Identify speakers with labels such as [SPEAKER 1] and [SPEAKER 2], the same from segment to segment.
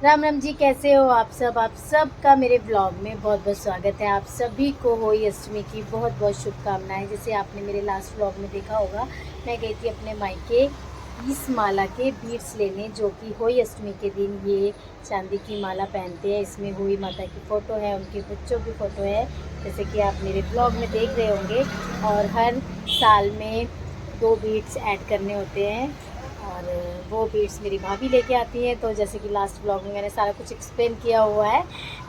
[SPEAKER 1] राम राम जी, कैसे हो आप सब? आप सबका मेरे ब्लॉग में बहुत बहुत स्वागत है। आप सभी को होली अष्टमी की बहुत बहुत शुभकामनाएं। जैसे आपने मेरे लास्ट ब्लॉग में देखा होगा, मैं गई थी अपने मायके इस माला के बीड्स लेने, जो कि होली अष्टमी के दिन ये चांदी की माला पहनते हैं। इसमें होली माता की फ़ोटो है, उनके बच्चों की फ़ोटो है, जैसे कि आप मेरे ब्लॉग में देख रहे होंगे। और हर साल में 2 बीड्स ऐड करने होते हैं और वो बीड्स मेरी भाभी लेके आती हैं। तो जैसे कि लास्ट ब्लॉग में मैंने सारा कुछ एक्सप्लेन किया हुआ है,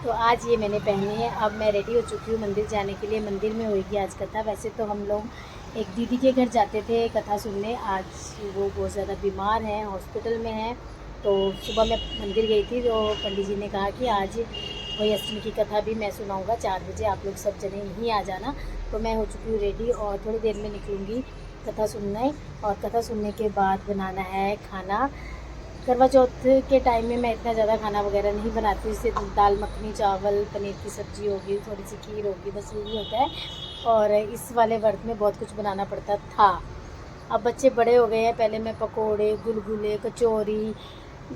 [SPEAKER 1] तो आज ये मैंने पहनी है। अब मैं रेडी हो चुकी हूँ मंदिर जाने के लिए। मंदिर में होगी आज कथा। वैसे तो हम लोग एक दीदी के घर जाते थे कथा सुनने, आज वो बहुत ज़्यादा बीमार हैं, हॉस्पिटल में हैं। तो सुबह मैं मंदिर गई थी, तो पंडित जी ने कहा कि आज वही अष्टमी की कथा भी मैं सुनाऊँगा 4 बजे, आप लोग सब जने यहीं आ जाना। तो मैं हो चुकी हूँ रेडी और थोड़ी देर में निकलूँगी कथा सुनने। और कथा सुनने के बाद बनाना है खाना। करवा चौथ के टाइम में मैं इतना ज़्यादा खाना वगैरह नहीं बनाती, जैसे दाल मखनी, चावल, पनीर की सब्ज़ी होगी, थोड़ी सी खीर होगी, बस यही होता है। और इस वाले व्रत में बहुत कुछ बनाना पड़ता था। अब बच्चे बड़े हो गए हैं, पहले मैं पकोड़े, गुलगुले, कचौरी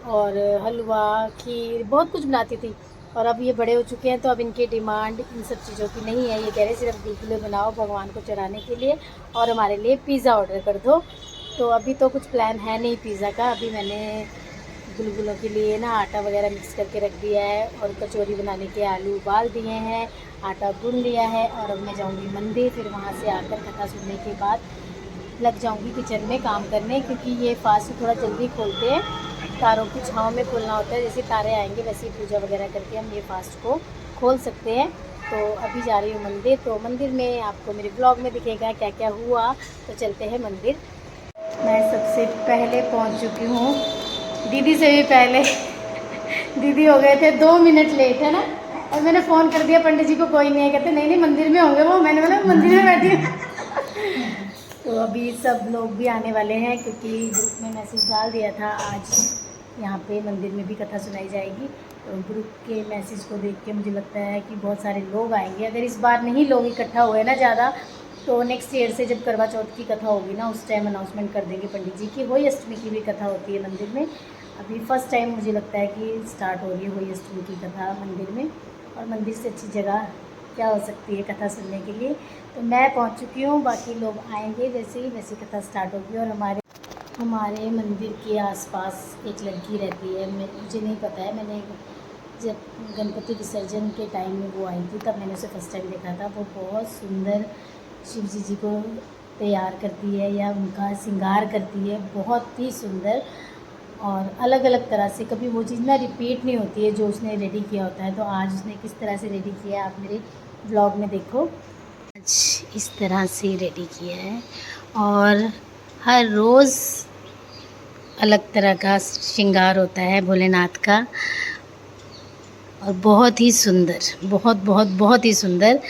[SPEAKER 1] और हलवा, खीर बहुत कुछ बनाती थी। और अब ये बड़े हो चुके हैं, तो अब इनकी डिमांड इन सब चीज़ों की नहीं है। ये कह रहे सिर्फ गुलगुले बनाओ भगवान को चढ़ाने के लिए और हमारे लिए पिज़्ज़ा ऑर्डर कर दो। तो अभी तो कुछ प्लान है नहीं पिज़्ज़ा का। अभी मैंने गुलगुलों के लिए ना आटा वगैरह मिक्स करके रख दिया है और कचौरी बनाने के आलू उबाल दिए हैं, आटा गूंद लिया है। और अब मैं जाऊंगी मंदिर, फिर वहाँ से आकर कथा सुनने के बाद लग जाऊंगी किचन में काम करने, क्योंकि ये फास्ट थोड़ा जल्दी खोलते हैं। तारों की छाँव में खोलना होता है, जैसे तारे आएंगे वैसे ही पूजा वगैरह करके हम ये फास्ट को खोल सकते हैं। तो अभी जा रही हूँ मंदिर, तो मंदिर में आपको मेरे ब्लॉग में दिखेगा क्या क्या हुआ। तो चलते हैं मंदिर। मैं सबसे पहले पहुँच चुकी हूँ, दीदी से भी पहले। दीदी हो गए थे 2 मिनट लेट, है ना। और मैंने फ़ोन कर दिया पंडित जी को, कोई नहीं है। कहते नहीं नहीं मंदिर में होंगे वो। मैंने बोला मंदिर में बैठी हूँ। तो अभी सब लोग भी आने वाले हैं, क्योंकि ग्रुप में मैसेज डाल दिया था आज यहाँ पे मंदिर में भी कथा सुनाई जाएगी। तो ग्रुप के मैसेज को देख के मुझे लगता है कि बहुत सारे लोग आएंगे। अगर इस बार नहीं लोग इकट्ठा हुए ना ज़्यादा, तो नेक्स्ट ईयर से जब करवा चौथ की कथा होगी ना, उस टाइम अनाउंसमेंट कर देंगे पंडित जी की। होली अष्टमी की भी कथा होती है मंदिर में। अभी फ़र्स्ट टाइम मुझे लगता है कि स्टार्ट हो रही है होली अष्टमी की कथा मंदिर में। और मंदिर से अच्छी जगह क्या हो सकती है कथा सुनने के लिए। तो मैं पहुंच चुकी हूँ, बाकी लोग आएंगे जैसे ही, वैसे कथा स्टार्ट होगी। और हमारे मंदिर के आसपास एक लड़की रहती है, मुझे नहीं पता है, मैंने जब गणपति विसर्जन के टाइम में वो आई थी तब मैंने उसे फर्स्ट टाइम देखा था। वो बहुत सुंदर शिव जी को तैयार करती है या उनका श्रृंगार करती है, बहुत ही सुंदर और अलग अलग तरह से। कभी वो चीज़ ना रिपीट नहीं होती है जो उसने रेडी किया होता है। तो आज उसने किस तरह से रेडी किया है आप मेरे ब्लॉग में देखो। आज इस तरह से रेडी किया है और हर रोज़ अलग तरह का श्रृंगार होता है भोलेनाथ का, और बहुत ही सुंदर, बहुत बहुत बहुत ही सुंदर।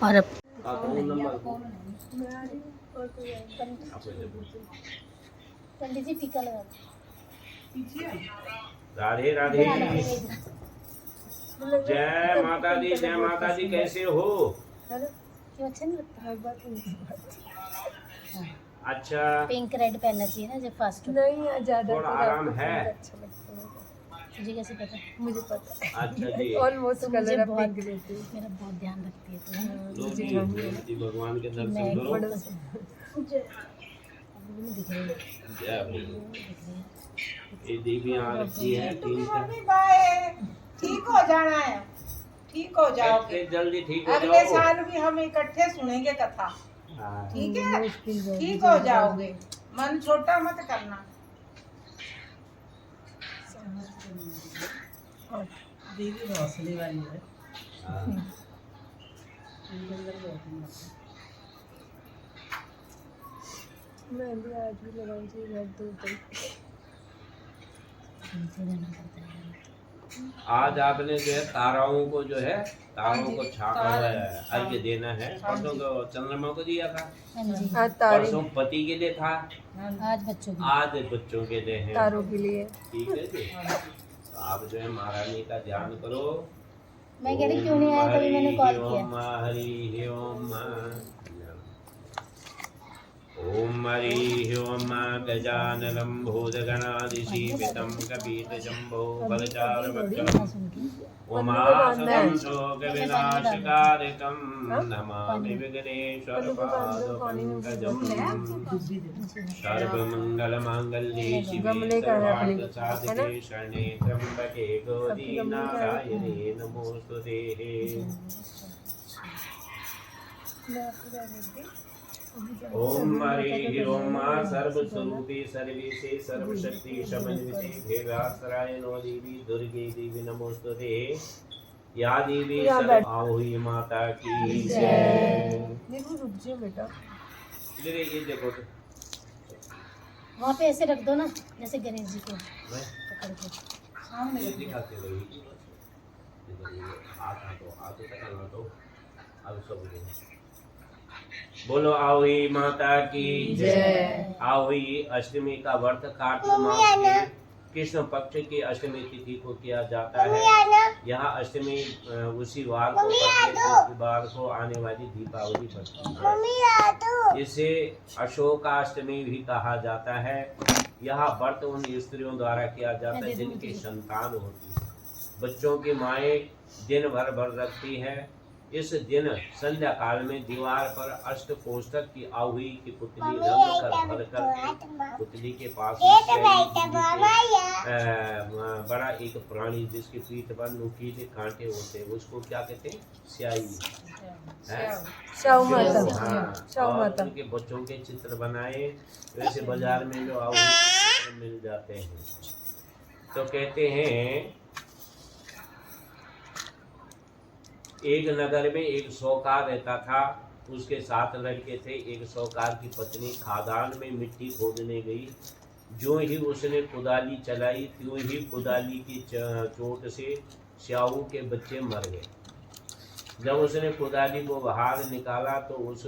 [SPEAKER 1] और अब पंडित जी टीका लगा
[SPEAKER 2] राधे राधे। जय माता दी, कैसे हो?
[SPEAKER 1] क्यों अच्छा नहीं लगता?
[SPEAKER 2] अच्छा,
[SPEAKER 1] पिंक रेड पहनना चाहिए ना जब फास्ट
[SPEAKER 3] नहीं ज्यादा
[SPEAKER 2] थोड़ा आराम है।
[SPEAKER 3] अच्छा लगता है।
[SPEAKER 1] तुझे कैसे पता?
[SPEAKER 3] मुझे पता है।
[SPEAKER 2] अच्छा जी,
[SPEAKER 3] ऑलमोस्ट
[SPEAKER 1] तो मुझे
[SPEAKER 3] कलर
[SPEAKER 1] बहुत,
[SPEAKER 3] पिंक रहती है।
[SPEAKER 1] मेरा बहुत ध्यान रखती है तो
[SPEAKER 2] लो
[SPEAKER 3] मुझे
[SPEAKER 2] जी,
[SPEAKER 3] ठानी है
[SPEAKER 2] गणपति भगवान के
[SPEAKER 1] कि
[SPEAKER 2] दर्शन
[SPEAKER 1] मैं
[SPEAKER 2] करो।
[SPEAKER 3] बड़ा
[SPEAKER 1] अभी भी दिख रही है,
[SPEAKER 2] जय भोले।
[SPEAKER 1] दिख रही है।
[SPEAKER 2] ये देवी आ रखी है, तीन
[SPEAKER 4] ठीक हो जाना है, ठीक हो जाओगे।
[SPEAKER 2] कैसे जल्दी ठीक हो
[SPEAKER 4] अगले
[SPEAKER 2] जाओ।
[SPEAKER 4] साल भी हम इकट्ठे सुनेंगे कथा,
[SPEAKER 2] हाँ।
[SPEAKER 4] ठीक है? ठीक हो जाओगे, मन छोटा मत करना।
[SPEAKER 5] दीदी हौसले वाली है।
[SPEAKER 2] हाँ।
[SPEAKER 3] मेहंदी आज भी लगानी चाहिए बहुत दूर तक।
[SPEAKER 2] आज आपने जो है ताराओं को जो है तारों को अर्घ्य देना है। परसों को चंद्रमा को दिया था,
[SPEAKER 1] हाँ जी,
[SPEAKER 3] आज तारे
[SPEAKER 2] परसों पति के लिए था,
[SPEAKER 1] आज बच्चों की।
[SPEAKER 2] आज बच्चों के लिए है।
[SPEAKER 3] तारों के लिए।
[SPEAKER 2] ठीक है जी। तो आप जो है महारानी का ध्यान करो।
[SPEAKER 1] मैं कह रही क्यों नहीं आया, तभी मैंने कॉल किया।
[SPEAKER 2] हरि ओम ओम हरि ओम गजाननं भूतगणादिसेवितं कपीतजम्बो फलचारुभक्षणम् उमासुतं शोकविनाशकारकं नमामि विघ्नेश्वरपादपङ्कजम् सर्वमङ्गलमाङ्गल्ये शिवे सर्वार्थसाधके शरणे त्र्यम्बके गौरी नारायणे नमोस्तुते। ओम हरि ओम सर्वस्वरूपे सर्वेशे सर्वशक्ति समन्विते भेदाश्रय नो देवी दुर्गे देवी नमोस्तुते। या देवी सर्वाहुई माता की जय।
[SPEAKER 3] देखो रुक जाओ बेटा,
[SPEAKER 2] ये देखो तो
[SPEAKER 1] वहाँ पे ऐसे रख दो ना, जैसे गणेश जी को पकड़ के।
[SPEAKER 4] सामने
[SPEAKER 2] दिखाते रहिए। हाथ तक तो अब सब बोलो आओही माता की जय। आओही अष्टमी का व्रत कार्तिक मास के कृष्ण पक्ष की अष्टमी तिथि को किया जाता है। यहाँ अष्टमी उसी वार को आने वाली दीपावली पड़ती है। इसे अशोकाष्टमी भी कहा जाता है। यह व्रत उन स्त्रियों द्वारा किया जाता है जिनकी संतान होती है। बच्चों की माएँ दिन भर व्रत रखती है। इस दिन संध्या काल में दीवार पर अष्ट कोष्ठक की आहुति की पुतली रंग कर भरकर पुतली के पास बड़ा एक प्राणी जिसकी पीठ पर नुकीले कांटे होते हैं उसको क्या कहते हैं? स्याही। और उनके बच्चों के चित्र बनाए। वैसे बाजार में जो आहुति मिल जाते हैं। तो कहते हैं एक नगर में एक सौकार रहता था। उसके 7 लड़के थे। एक सौकार की पत्नी खादान में मिट्टी खोदने गई। जो ही उसने कुदाली चलाई त्यों ही कुदाली की चोट से स्याऊ के बच्चे मर गए। जब उसने कुदाली को बाहर निकाला तो उस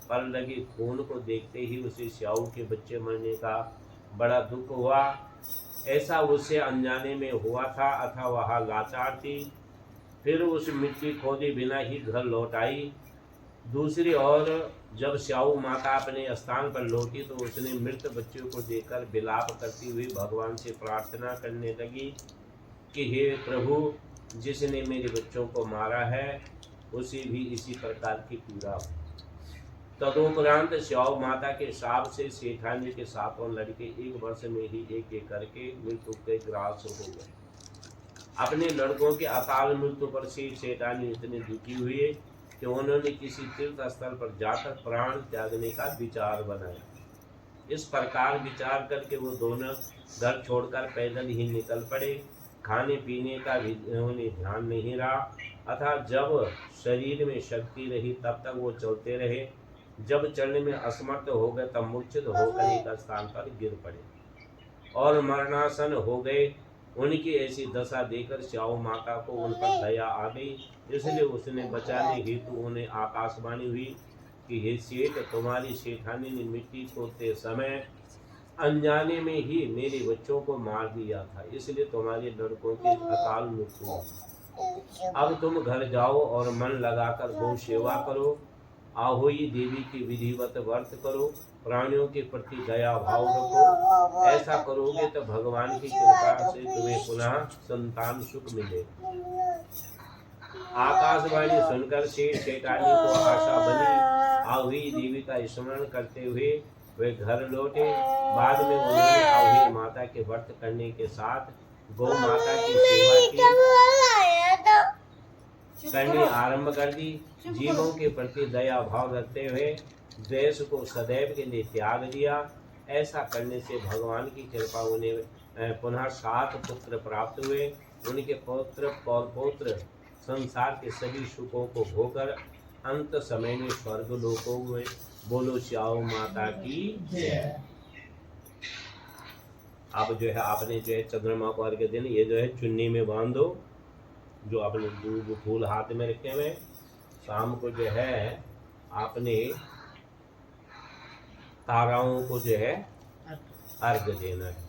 [SPEAKER 2] पर लगे खून को देखते ही उसे स्याऊ के बच्चे मरने का बड़ा दुख हुआ। ऐसा उससे अनजाने में हुआ था अथवा वह लाचार थी। फिर उस मिट्टी खोदे बिना ही घर लौट आई। दूसरी ओर जब स्याऊ माता अपने स्थान पर लौटी तो उसने मृत बच्चों को देखकर विलाप करती हुई भगवान से प्रार्थना करने लगी कि हे प्रभु, जिसने मेरे बच्चों को मारा है उसे भी इसी प्रकार की पीड़ा हो। तदुपरांत स्याऊ माता के शाप से सेठानी के 7 लड़के 1 वर्ष में ही एक करके मृत्यु के ग्रास हो गए। अपने लड़कों के अकाल मृत्यु पर सेठानी इतने दुखी हुए कि उन्होंने किसी तीर्थ स्थल पर जाकर प्राण त्यागने का विचार बनाया। इस प्रकार विचार करके वो दोनों घर छोड़कर पैदल ही निकल पड़े। खाने पीने का भी उन्हें ध्यान नहीं रहा अतः जब शरीर में शक्ति रही तब तक वो चलते रहे। जब चलने में असमर्थ हो गए तब मूर्छित होकर एक स्थान पर गिर पड़े और मरणासन हो गए। उनकी ऐसी दशा देखकर स्याऊ माता को उन पर दया आ गई। इसलिए उसने बचाने हेतु उन्हें आकाशवाणी हुई कि हे सेठ, तुम्हारी सेठानी ने मिट्टी खोदते समय अनजाने में ही मेरे बच्चों को मार दिया था, इसलिए तुम्हारे लड़कों की अकाल मृत्यु हुई। अब तुम घर जाओ और मन लगाकर गौ सेवा करो, आहोई देवी की विधिवत व्रत करो, प्राणियों के प्रति दया भाव रखो। ऐसा करोगे तो भगवान की कृपा से तुम्हें पुनः संतान सुख मिले। आकाशवाणी सुनकर सेठानी को आशा बनी। आहुई देवी का स्मरण करते हुए वे घर लौटे। बाद में उन्होंने आहुई माता के व्रत करने के साथ गौ माता की सेवा की करनी आरंभ कर दी। जीवों के प्रति दया भाव रखते हुए द्वेष को सदैव के लिए त्याग दिया। ऐसा करने से भगवान की कृपा उन्हें पुनः 7 पुत्र प्राप्त हुए। उनके पौत्र पौत्र संसार के सभी सुखों को भोगर अंत समय में स्वर्ग लोकों में। बोलो स्याऊ माता की जय। अब जो है आपने जो है चंद्रमा को अर्घ्य देना, ये जो है चुन्नी में बांधो, जो आपने दूध फूल हाथ में रखे हुए। शाम को जो है आपने ताराओं को जो है अर्घ्य देना है।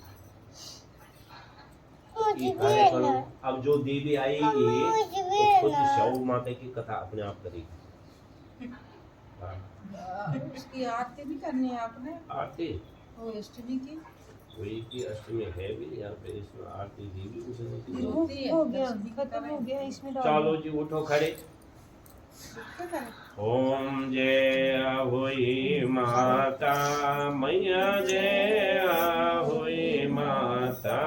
[SPEAKER 2] अब जो देवी आएगी वो खुद स्याऊ माता की कथा अपने आप करेगी।
[SPEAKER 4] उसकी आरती भी करनी है आपने,
[SPEAKER 2] आरती
[SPEAKER 4] वो अष्टमी की
[SPEAKER 2] वही की अष्टमी है भी यहाँ पे, इसमें आरती दी भी उसने की।
[SPEAKER 4] होती है।
[SPEAKER 3] हो गया, खत्म हो गया, इसमें डाल
[SPEAKER 2] चलो जी उठो खड़े। ओम जय होई माता मैया, जय होई माता,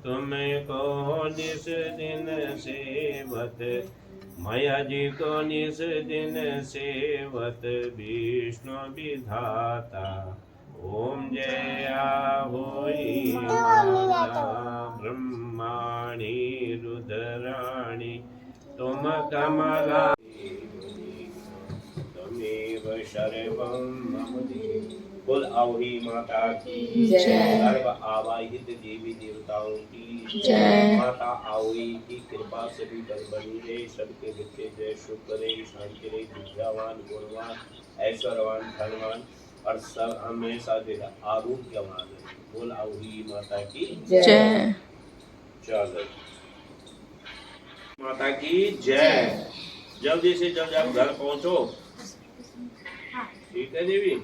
[SPEAKER 2] तुमको निस दिन सेवत, मैया जी को निस दिन सेवत, विष्णु विधाता। ओम जय होई माता ब्रह्माणी रुद्राणी, तुम कमला तमेव सर्वं मम देहि। बोल आवही माता की
[SPEAKER 3] जय।
[SPEAKER 2] सर्व आवाहित देवी देवताओं की
[SPEAKER 3] जय।
[SPEAKER 2] माता आवही की कृपा सभी पर बनी रहे, सबके बच्चे जय सुख करे, शांति रहे, विद्यावान गुणवान ऐश्वर्यवान धनवान और सब हमेशा देगा आरोग्यवान रहे। बोल आवही माता की
[SPEAKER 3] जय।
[SPEAKER 2] चलो माता की जय। जल्दी से जल्दी आप घर पहुंचो, ठीक है देवी।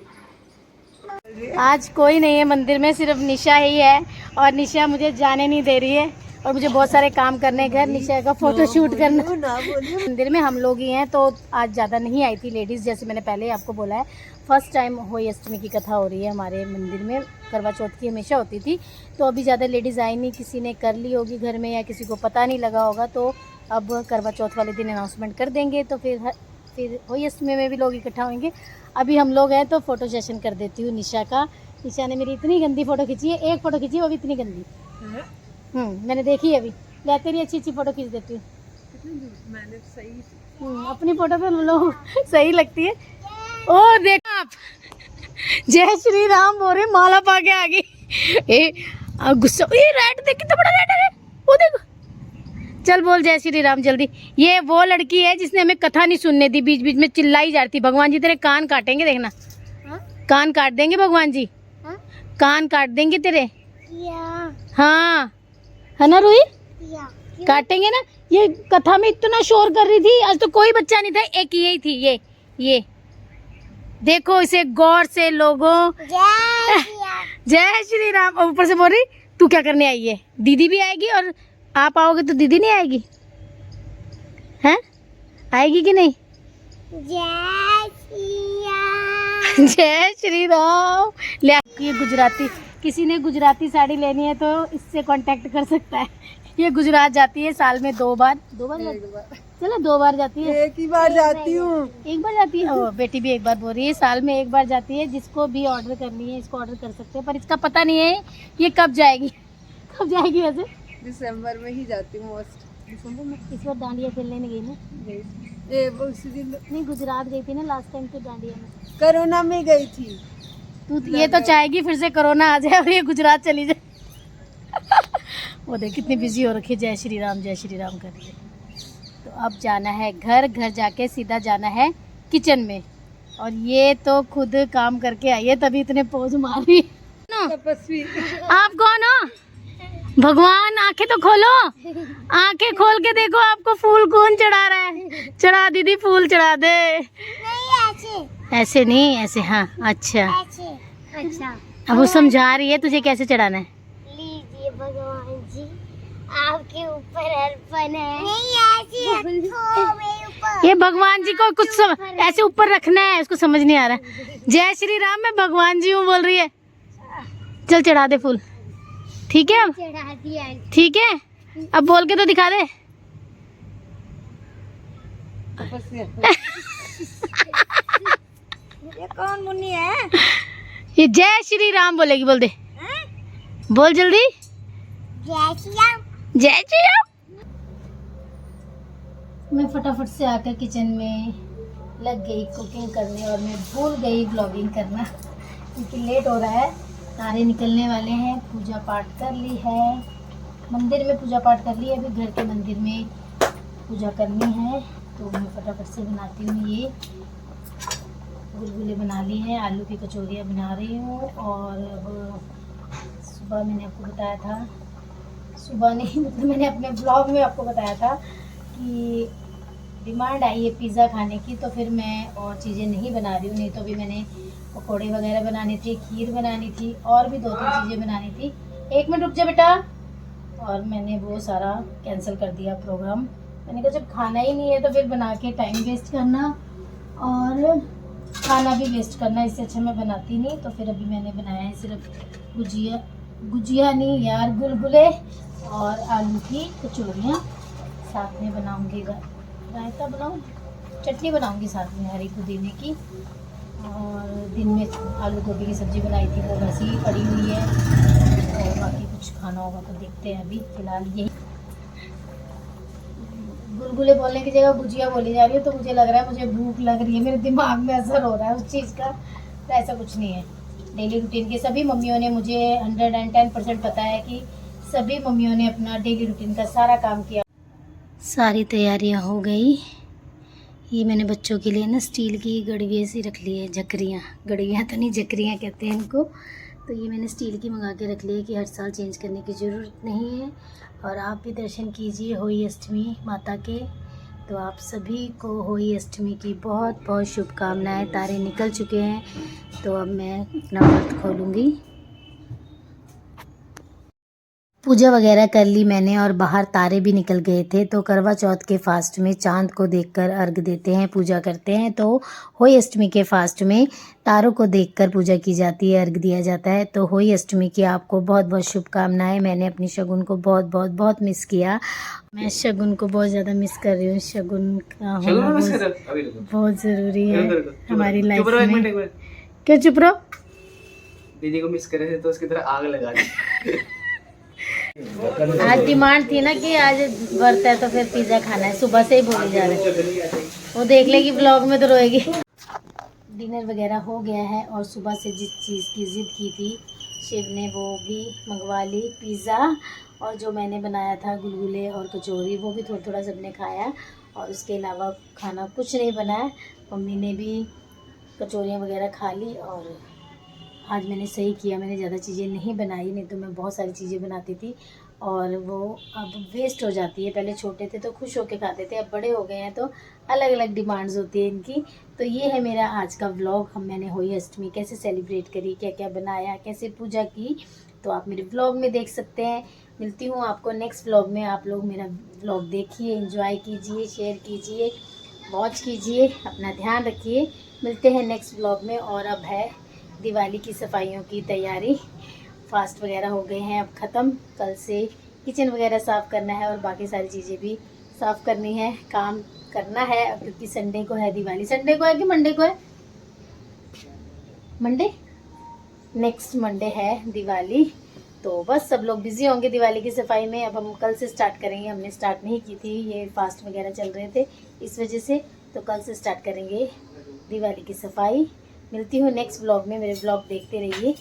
[SPEAKER 1] आज कोई नहीं है मंदिर में, सिर्फ निशा ही है और निशा मुझे जाने नहीं दे रही है और मुझे बहुत सारे काम करने घर, निशा का फोटो शूट करना। मंदिर में हम लोग ही हैं तो आज ज़्यादा नहीं आई थी लेडीज़, जैसे मैंने पहले ही आपको बोला है। फर्स्ट टाइम होई अष्टमी की कथा हो रही है हमारे मंदिर में, करवा चौथ की हमेशा होती थी तो अभी ज़्यादा लेडीज़ आई नहीं, किसी ने कर ली होगी घर में या किसी को पता नहीं लगा होगा, तो अब करवा चौथ वाले दिन अनाउंसमेंट कर देंगे तो फिर होई अष्टमी में भी लोग इकट्ठा होंगे। अभी हम लोग हैं तो फ़ोटो सेशन कर देती हूँ निशा का। निशा ने मेरी इतनी गंदी फ़ोटो खींची है, एक फ़ोटो खींची है वो भी इतनी गंदी, मैंने देखी है। अभी ले तेरी अच्छी अच्छी फ़ोटो खींच देती हूँ।
[SPEAKER 3] मैंने सही
[SPEAKER 1] अपनी फ़ोटो तो लोग सही लगती है। ओ देखो आप, जय श्री राम बोल रहे, माला पा के आ गई। गुस्सा, ये रेड देख कितना बड़ा रेड है, वो देखो। चल बोल जय श्री राम जल्दी। ये वो लड़की है जिसने हमें कथा नहीं सुनने दी, बीच बीच में चिल्लाई जा रही थी। भगवान जी तेरे कान काटेंगे, देखना। कान काट देंगे भगवान जी, कान काट देंगे तेरे। हाँ है ना रूही, काटेंगे ना। ये कथा में इतना शोर कर रही थी, आज तो कोई बच्चा नहीं था, एक यही थी। ये देखो इसे गौर से लोगों। जय श्री राम। और ऊपर से बोल रही तू क्या करने आई है, दीदी भी आएगी और आप आओगे तो दीदी नहीं आएगी, हैं? आएगी कि नहीं? जय श्री राम। ले ये गुजराती, किसी ने गुजराती साड़ी लेनी है तो इससे कांटेक्ट कर सकता है। ये गुजरात जाती है साल में दो बार चलो 2 बार जाती है।
[SPEAKER 3] एक ही बार जाती हूँ।
[SPEAKER 1] एक बार जाती है। ओ, बेटी भी एक बार बोल रही है, साल में एक बार जाती है। जिसको भी ऑर्डर करनी है इसको ऑर्डर कर सकते हैं, पर इसका पता नहीं है ये कब जाएगी। कब जाएगी वैसे?
[SPEAKER 3] दिसंबर में ही जाती हूँ मोस्ट।
[SPEAKER 1] दिसंबर में। इस बार डांडिया खेलने नहीं गई ना?
[SPEAKER 3] उसी दिन
[SPEAKER 1] नहीं, गुजरात गई थी ना लास्ट टाइम तो डांडिया में।
[SPEAKER 3] कोरोना में गई थी।
[SPEAKER 1] तू ये तो चाहेगी फिर से कोरोना आ जाए और ये गुजरात चली जाए। वो देख कितनी बिजी हो रखी है, जय श्री राम कर रही है। तो अब जाना है घर, घर जाके सीधा जाना है किचन में। और ये तो खुद काम करके आई है तभी इतने पोज मार रही है।
[SPEAKER 3] तपस्वी।
[SPEAKER 1] आप कौन हो? भगवान, आंखें तो खोलो, आंखें खोल के देखो आपको फूल कौन चढ़ा रहा है। चढ़ा दीदी, फूल चढ़ा दे। नहीं ऐसे नहीं, ऐसे हाँ। अच्छा
[SPEAKER 6] अच्छा,
[SPEAKER 1] अब वो समझा रही है तुझे कैसे चढ़ाना है।
[SPEAKER 6] लीजिए भगवान जी, आपके ऊपर अर्पण है। नहीं ऐसे
[SPEAKER 1] ये भगवान जी को कुछ ऐसे ऊपर रखना है, उसको समझ नहीं आ रहा। जय श्री राम मैं भगवान जी हूँ बोल रही है। चल चढ़ा दे फूल, ठीक है? अब
[SPEAKER 6] चढ़ा दिया।
[SPEAKER 1] ठीक है, अब बोल के तो दिखा दे।
[SPEAKER 6] ये कौन मुन्नी है?
[SPEAKER 1] ये जय श्री राम बोलेगी, बोल दे। बोल जल्दी।
[SPEAKER 6] जय श्री राम।
[SPEAKER 1] जय श्री राम। मैं फटाफट से आकर किचन में लग गई कुकिंग करने और मैं भूल गई ब्लॉगिंग करना क्योंकि लेट हो रहा है, तारे निकलने वाले हैं। पूजा पाठ कर ली है, मंदिर में पूजा पाठ कर ली है, अभी घर के मंदिर में पूजा करनी है। तो मैं फटाफट से बनाती हूँ। ये गुलगुले बना ली हैं, आलू की कचौरियाँ बना रही हूँ। और अब सुबह मैंने आपको बताया था, सुबह नहीं मतलब मैंने अपने ब्लॉग में आपको बताया था कि डिमांड आई है पिज़्ज़ा खाने की, तो फिर मैं और चीज़ें नहीं बना रही हूँ। नहीं तो अभी मैंने पकौड़े वगैरह बनानी थी, खीर बनानी थी और भी 2-3 चीज़ें बनानी थी। 1 मिनट रुक जा बेटा। और मैंने वो सारा कैंसिल कर दिया प्रोग्राम। मैंने कहा जब खाना ही नहीं है तो फिर बना के टाइम वेस्ट करना और खाना भी वेस्ट करना, इससे अच्छा मैं बनाती नहीं। तो फिर अभी मैंने बनाया है सिर्फ गुजिया नहीं यार, गुलगुले और आलू की कचौरियाँ। साथ में बनाऊंगी रायता, बनाऊँ चटनी बनाऊंगी साथ में हरी पुदीने की। और दिन में आलू गोभी की सब्ज़ी बनाई थी, वो वैसे ही पड़ी हुई है। और बाकी कुछ खाना होगा तो देखते हैं। अभी फ़िलहाल यही गुलगुले बोलने की जगह गुजिया बोली जा रही है, तो मुझे लग रहा है मुझे भूख लग रही है, मेरे दिमाग में असर हो रहा है उस चीज़ का। तो ऐसा कुछ नहीं है। डेली रूटीन के सभी मम्मियों ने, मुझे 110% पता है कि सभी मम्मियों ने अपना डेली रूटीन का सारा काम किया। सारी तैयारियां हो गई। ये मैंने बच्चों के लिए ना स्टील की गड़वियाँ सी रख ली है, झकरियाँ, गड़वियाँ तो नहीं झकरियाँ कहते हैं इनको। तो ये मैंने स्टील की मंगा के रख ली है कि हर साल चेंज करने की ज़रूरत नहीं है। और आप भी दर्शन कीजिए होली अष्टमी माता के। तो आप सभी को होली अष्टमी की बहुत बहुत शुभकामनाएं। तारे निकल चुके हैं, तो अब मैं अपना व्रत खोलूँगी। पूजा वगैरह कर ली मैंने और बाहर तारे भी निकल गए थे। तो करवा चौथ के फास्ट में चांद को देखकर अर्घ देते हैं, पूजा करते हैं। तो होली अष्टमी के फास्ट में तारों को देखकर पूजा की जाती है, अर्घ दिया जाता है। तो होली अष्टमी की आपको बहुत बहुत शुभकामनाएं। मैंने अपनी शगुन को बहुत बहुत बहुत मिस किया। मैं शगुन को बहुत ज़्यादा मिस कर रही हूँ। शगुन का होना बहुत ज़रूरी है हमारी लाइफ में। क्यों चुप रहो?
[SPEAKER 5] दीदी को मिस कर रहे थे तो उसकी तरह आग लगा दी।
[SPEAKER 1] आज डिमांड थी ना कि आज व्रत है तो फिर पिज़्ज़ा खाना है, सुबह से ही बोली जा रही है। वो देख लेगी ब्लॉग में तो रोएगी। डिनर वगैरह हो गया है और सुबह से जिस चीज़ की ज़िद की थी शिव ने वो भी मंगवा ली, पिज़्ज़ा। और जो मैंने बनाया था गुलगुले और कचौरी, वो भी थोड़ा थोड़ा सबने खाया। और उसके अलावा खाना कुछ नहीं बनाया। मम्मी ने भी कचौरियाँ वगैरह खा ली। और आज मैंने सही किया, मैंने ज़्यादा चीज़ें नहीं बनाई, नहीं तो मैं बहुत सारी चीज़ें बनाती थी और वो अब वेस्ट हो जाती है। पहले छोटे थे तो खुश होके खाते थे, अब बड़े हो गए हैं तो अलग अलग डिमांड्स होती है इनकी। तो ये है मेरा आज का व्लॉग। मैंने होली अष्टमी कैसे सेलिब्रेट करी, क्या क्या बनाया, कैसे पूजा की, तो आप मेरे व्लॉग में देख सकते हैं। मिलती हूँ आपको नेक्स्ट व्लॉग में। आप लोग मेरा व्लॉग देखिए, एंजॉय कीजिए, शेयर कीजिए, वॉच कीजिए, अपना ध्यान रखिए। मिलते हैं नेक्स्ट व्लॉग में। और अब है दिवाली की सफाइयों की तैयारी। फास्ट वगैरह हो गए हैं अब ख़त्म। कल से किचन वगैरह साफ़ करना है और बाकी सारी चीज़ें भी साफ़ करनी है, काम करना है। क्योंकि संडे को है दिवाली। संडे को है कि मंडे को है? मंडे, नेक्स्ट मंडे है दिवाली। तो बस सब लोग बिज़ी होंगे दिवाली की सफाई में। अब हम कल से स्टार्ट करेंगे। हमने स्टार्ट नहीं की थी, ये फास्ट वगैरह चल रहे थे इस वजह से। तो कल से स्टार्ट करेंगे दिवाली की सफाई। मिलती हूँ नेक्स्ट व्लॉग में। मेरे व्लॉग देखते रहिए।